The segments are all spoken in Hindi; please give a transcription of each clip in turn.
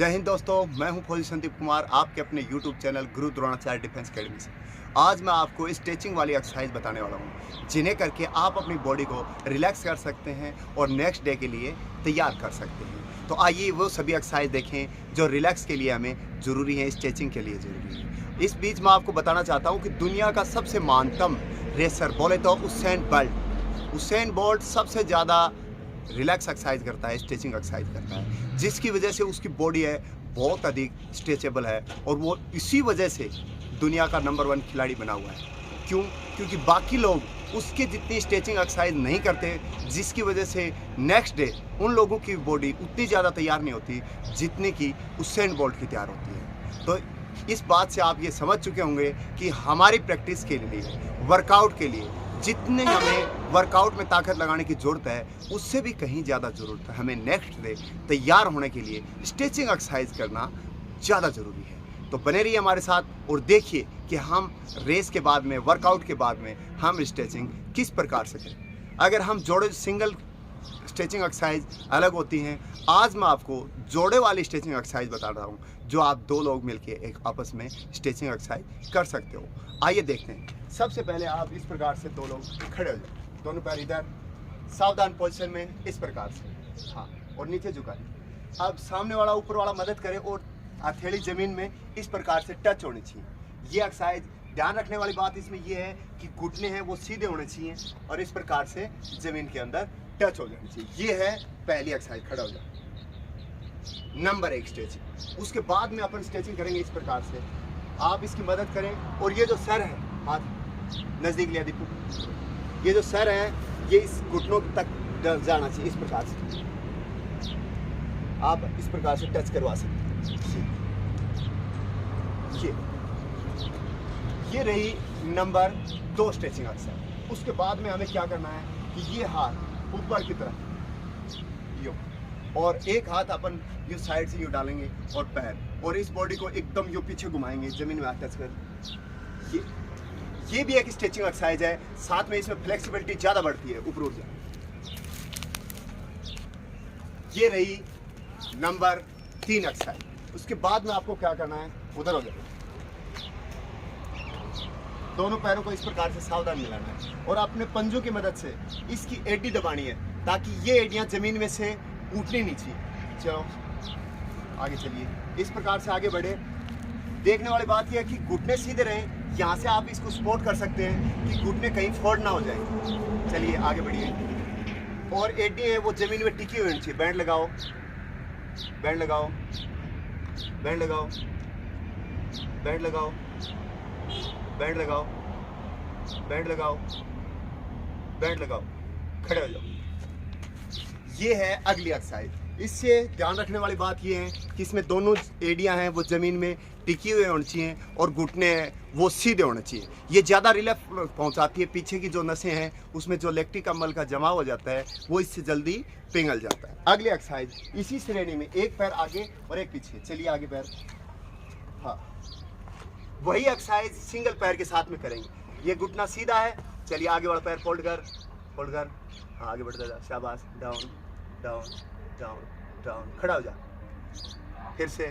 जय हिंद दोस्तों, मैं हूं फौजी संदीप कुमार, आपके अपने YouTube चैनल गुरु द्रोणाचार्य डिफेंस अकेडमी से। आज मैं आपको स्ट्रेचिंग वाली एक्सरसाइज बताने वाला हूं, जिन्हें करके आप अपनी बॉडी को रिलैक्स कर सकते हैं और नेक्स्ट डे के लिए तैयार कर सकते हैं। तो आइए वो सभी एक्सरसाइज देखें जो रिलैक्स के लिए हमें ज़रूरी है, स्ट्रेचिंग के लिए ज़रूरी है। इस बीच मैं आपको बताना चाहता हूँ कि दुनिया का सबसे महानतम रेसर बोले तो उसेन बोल्ट सबसे ज़्यादा रिलैक्स एक्सरसाइज करता है, स्ट्रेचिंग एक्सरसाइज करता है, जिसकी वजह से उसकी बॉडी है बहुत अधिक स्ट्रेचेबल है और वो इसी वजह से दुनिया का नंबर 1 खिलाड़ी बना हुआ है। क्यों? क्योंकि बाकी लोग उसके जितनी स्ट्रेचिंग एक्सरसाइज नहीं करते, जिसकी वजह से नेक्स्ट डे उन लोगों की बॉडी उतनी ज़्यादा तैयार नहीं होती जितनी कि उसेन बोल्ट की तैयार होती है। तो इस बात से आप ये समझ चुके होंगे कि हमारी प्रैक्टिस के लिए, वर्कआउट के लिए जितने हमें वर्कआउट में ताकत लगाने की ज़रूरत है, उससे भी कहीं ज़्यादा ज़रूरत है हमें नेक्स्ट डे तैयार होने के लिए स्ट्रेचिंग एक्सरसाइज करना ज़्यादा ज़रूरी है। तो बने रहिए हमारे साथ और देखिए कि हम रेस के बाद में, वर्कआउट के बाद में हम स्ट्रेचिंग किस प्रकार से करें। अगर हम जोड़े सिंगल स्ट्रेचिंग एक्सरसाइज अलग होती हैं, आज मैं आपको जोड़े वाली स्ट्रेचिंग एक्सरसाइज बता रहा हूँ, जो आप 2 लोग मिलके एक आपस में स्ट्रेचिंग एक्सरसाइज कर सकते हो। आइए देखते हैं। सबसे पहले आप इस प्रकार से 2 लोग खड़े हो जाए, दोनों पैर इधर सावधान पोजीशन में इस प्रकार से, हाँ, और नीचे झुका लें। अब सामने वाला ऊपर वाला मदद करे और हथेली जमीन में इस प्रकार से टच होनी चाहिए। ये एक्सरसाइज ध्यान रखने वाली बात इसमें यह है कि घुटने हैं वो सीधे होने चाहिए और इस प्रकार से जमीन के अंदर टच हो जानी चाहिए। ये है पहली एक्सरसाइज, खड़ा हो जाए। Number 1 stretching. उसके बाद में अपन स्ट्रेचिंग करेंगे इस प्रकार से, आप इसकी मदद करें और ये जो सर है, हाथ नजदीक लिया दीपू, ये जो सर है ये इस घुटनों तक जाना चाहिए। इस प्रकार से आप इस प्रकार से टच करवा सकते हैं। ये रही नंबर 2 स्ट्रेचिंग एक्सरसाइज। उसके बाद में हमें क्या करना है कि ये हाथ ऊपर की तरफ यो, और एक हाथ अपन यो साइड से यो डालेंगे और पैर, और इस बॉडी को एकदम यो पीछे घुमाएंगे जमीन में टच कर। ये भी एक स्ट्रेचिंग एक्सरसाइज है, साथ में इसमें फ्लेक्सिबिलिटी ज़्यादा बढ़ती है, ऊपर उठ जाए। ये रही नंबर 3 एक्सरसाइज। उसके बाद में आपको क्या करना है, उधर हो जाए, दोनों पैरों को इस प्रकार से सावधान मिलाना है और अपने पंजों की मदद से इसकी एडी दबानी है ताकि ये एडियां जमीन में से उठनी नहीं चाहिए। चलो आगे चलिए, इस प्रकार से आगे बढ़े। देखने वाली बात यह है कि घुटने सीधे रहें, यहाँ से आप इसको सपोर्ट कर सकते हैं कि घुटने कहीं फोल्ड ना हो जाए। चलिए आगे बढ़िए, और एडी है वो जमीन में टिकी हुई चाहिए। बैंड लगाओ, बैंड लगाओ, बैंड लगाओ, बैंड लगाओ, बैंड लगाओ, बैंड लगाओ, बैंड लगाओ, खड़े हो जाओ। ये है अगली एक्सरसाइज। इससे ध्यान रखने वाली बात ये है कि इसमें दोनों एडियां हैं वो ज़मीन में टिकी हुए होनी चाहिए और घुटने हैं वो सीधे होने चाहिए। ये ज़्यादा रिलैक्स पहुंचाती है, पीछे की जो नसें हैं उसमें जो लैक्टिक अम्ल का जमा हो जाता है वो इससे जल्दी पिघल जाता है। अगली एक्सरसाइज इसी श्रेणी में, एक पैर आगे और एक पीछे। चलिए आगे पैर, हाँ, वही एक्सरसाइज सिंगल पैर के साथ में करेंगे। ये घुटना सीधा है, चलिए आगे वाला पैर फोल्ड कर, हाँ आगे बढ़ता जा, शाबाश, डाउन डाउन डाउन डाउन, खड़ा हो जा। फिर से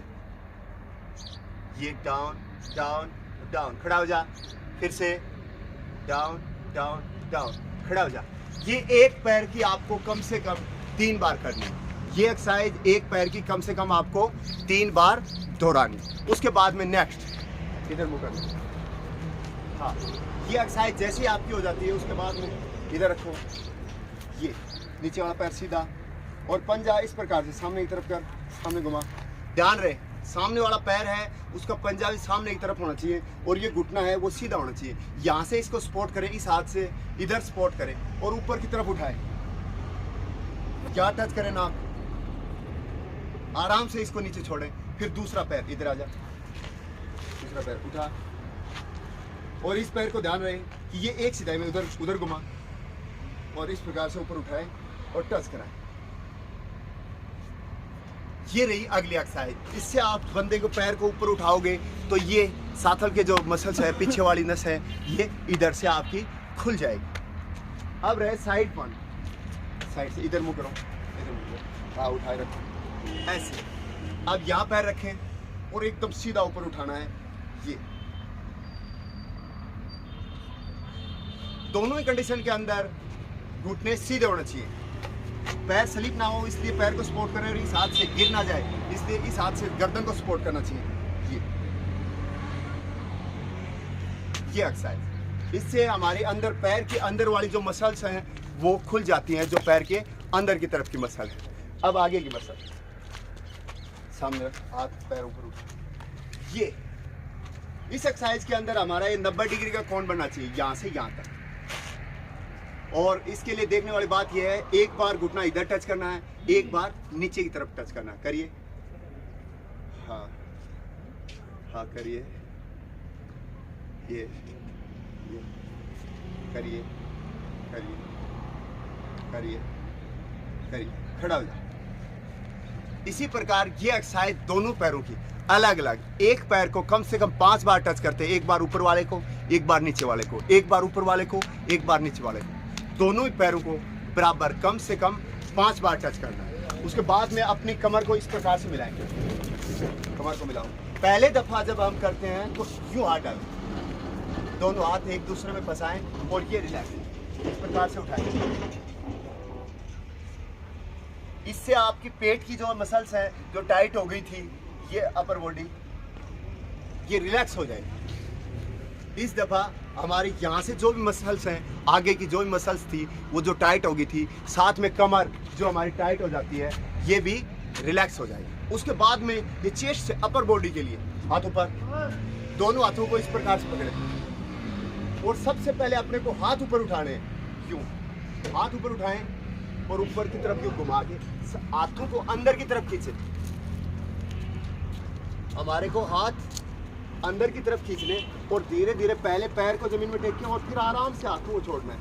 ये डाउन डाउन डाउन, खड़ा हो जा। फिर से डाउन डाउन डाउन, खड़ा हो जा। ये एक पैर की आपको कम से कम 3 बार करनी है। ये एक्सरसाइज एक पैर की कम से कम आपको 3 बार दोहरानी। उसके बाद में नेक्स्ट इधर मुंह करना। हाँ, ये एक्सरसाइज जैसे ही आपकी हो जाती है उसके बाद में इधर रखो, ये नीचे वाला पैर सीधा और पंजा इस प्रकार से सामने की तरफ कर, सामने घुमा। ध्यान रहे सामने वाला पैर है उसका पंजा भी सामने की तरफ होना चाहिए और ये घुटना है वो सीधा होना चाहिए। यहाँ से इसको सपोर्ट करें, इस हाथ से इधर सपोर्ट करें और ऊपर की तरफ उठाएं, क्या टच करें नाक, आराम से इसको नीचे छोड़ें। फिर दूसरा पैर इधर आ जा, दूसरा पैर उठा और इस पैर को ध्यान रहे कि ये एक सीधाई में उधर घुमा और इस प्रकार से ऊपर उठाए और टच कराएं। ये रही अगली एक्सरसाइज। इससे आप बंदे को पैर को ऊपर उठाओगे तो ये साथल के जो मसल्स है, पीछे वाली नस है, ये इधर से आपकी खुल जाएगी। अब रहे साइड पंच, साइड से इधर मुंह करो, इधर मुंह करो, हाँ उठाए रखो ऐसे। अब यहाँ पैर रखें और एकदम सीधा ऊपर उठाना है। ये दोनों ही कंडीशन के अंदर घुटने सीधे होने चाहिए, पैर स्लिप ना हो इसलिए पैर को सपोर्ट करें, और इस हाथ से गिर ना जाए इसलिए इस हाथ से गर्दन को सपोर्ट करना चाहिए। ये एक्सरसाइज, इससे हमारे अंदर पैर के अंदर वाली जो मसल्स हैं वो खुल जाती हैं, जो पैर के अंदर की तरफ की मसल है। अब आगे की मसल, सामने हाथ पैर ऊपर उठ। ये इस एक्सरसाइज के अंदर हमारा ये 90 डिग्री का कोण बनना चाहिए, यहाँ से यहाँ तक। और इसके लिए देखने वाली बात यह है, एक बार घुटना इधर टच करना है, एक बार नीचे की तरफ टच करना है। करिए, हाँ हाँ करिए, ये करिए करिए करिए करिए, खड़ा हो जाए। इसी प्रकार ये एक्सरसाइज दोनों पैरों की अलग अलग, एक पैर को कम से कम 5 बार टच करते हैं, एक बार ऊपर वाले को, एक बार नीचे वाले को, एक बार ऊपर वाले को, एक बार नीचे वाले को। दोनों ही पैरों को बराबर कम से कम 5 बार टच करना है। उसके बाद में अपनी कमर को इस प्रकार से मिलाएंगे, कमर को मिलाओ। पहले दफा जब हम करते हैं तो यूं हाथ डालें, दोनों हाथ एक दूसरे में फंसाएं और ये रिलैक्स इस प्रकार से उठाएं। इससे आपकी पेट की जो मसल्स हैं जो टाइट हो गई थी, ये अपर बॉडी ये रिलैक्स हो जाएगी। इस दफा हमारी यहाँ से जो भी मसल्स हैं, आगे की जो भी मसल्स थी वो जो टाइट हो गई थी, साथ में कमर जो हमारी टाइट हो जाती है, ये भी रिलैक्स हो जाएगी। उसके बाद में ये चेस्ट से अपर बॉडी के लिए हाथ ऊपर, दोनों हाथों को इस प्रकार से पकड़े और सबसे पहले अपने को हाथ ऊपर उठाने हैं। यूं हाथ ऊपर उठाएं और ऊपर की तरफ यूं घुमा के हाथों को अंदर की तरफ खींचे। हमारे को हाथ अंदर की तरफ खींचने और धीरे धीरे पहले पैर को जमीन में टेक के और फिर आराम से हाथों को छोड़ना है।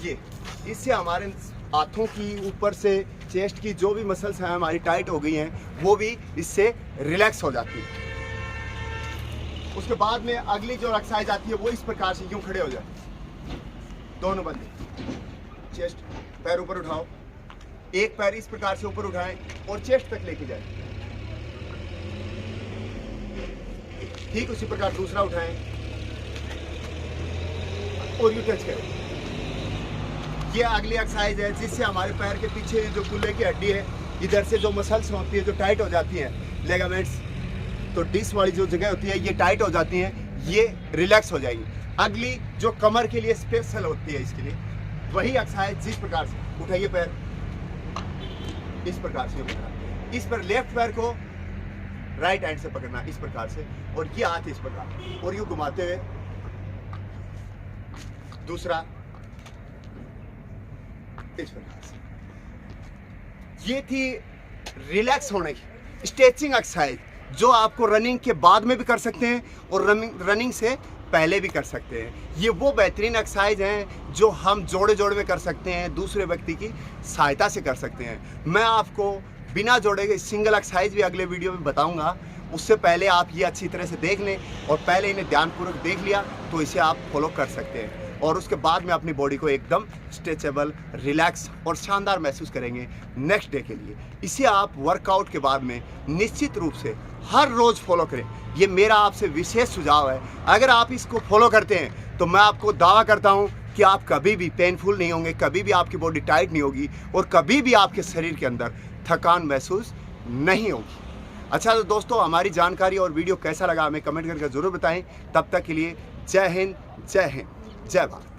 ये इससे हमारे हाथों की ऊपर से चेस्ट की जो भी मसल्स हैं हमारी टाइट हो गई हैं, वो भी इससे रिलैक्स हो जाती है। उसके बाद में अगली जो एक्सरसाइज आती है वो इस प्रकार से यूं खड़े हो जाए, दोनों बंदे चेस्ट पैर ऊपर उठाओ, एक पैर इस प्रकार से ऊपर उठाएं और चेस्ट तक लेके जाएं। ठीक उसी प्रकार दूसरा उठाएं और यूं टच करें। ये अगली एक्सरसाइज है जिससे हमारे पैर के पीछे जो कुल्ले की हड्डी है, इधर से जो मसल्स होती है जो टाइट हो जाती हैं, लेगामेंट्स, तो डिस्क वाली जो जगह होती है ये टाइट हो जाती हैं, ये रिलैक्स हो जाएगी। अगली जो कमर के लिए स्पेशल होती है, इसके लिए वही एक्सरसाइज जिस प्रकार से उठाइए पैर इस प्रकार से पकड़ना, इस पर लेफ्ट पैर को राइट हैंड से पकड़ना इस प्रकार से, और ये हाथ इस प्रकार और यूं घुमाते हुए दूसरा इस प्रकार से। ये थी रिलैक्स होने की स्ट्रेचिंग एक्सरसाइज जो आपको रनिंग के बाद में भी कर सकते हैं और रनिंग से पहले भी कर सकते हैं। ये वो बेहतरीन एक्सरसाइज हैं जो हम जोड़े जोड़े में कर सकते हैं, दूसरे व्यक्ति की सहायता से कर सकते हैं। मैं आपको बिना जोड़े के सिंगल एक्सरसाइज भी अगले वीडियो में बताऊंगा। उससे पहले आप ये अच्छी तरह से देख लें और पहले इन्हें ध्यानपूर्वक देख लिया तो इसे आप फॉलो कर सकते हैं, और उसके बाद में अपनी बॉडी को एकदम स्ट्रेचेबल, रिलैक्स और शानदार महसूस करेंगे नेक्स्ट डे के लिए। इसे आप वर्कआउट के बाद में निश्चित रूप से हर रोज़ फॉलो करें, ये मेरा आपसे विशेष सुझाव है। अगर आप इसको फॉलो करते हैं तो मैं आपको दावा करता हूँ कि आप कभी भी पेनफुल नहीं होंगे, कभी भी आपकी बॉडी टाइट नहीं होगी और कभी भी आपके शरीर के अंदर थकान महसूस नहीं होगी। अच्छा तो दोस्तों, हमारी जानकारी और वीडियो कैसा लगा हमें कमेंट करके ज़रूर बताएं। तब तक के लिए जय हिंद, जय भारत।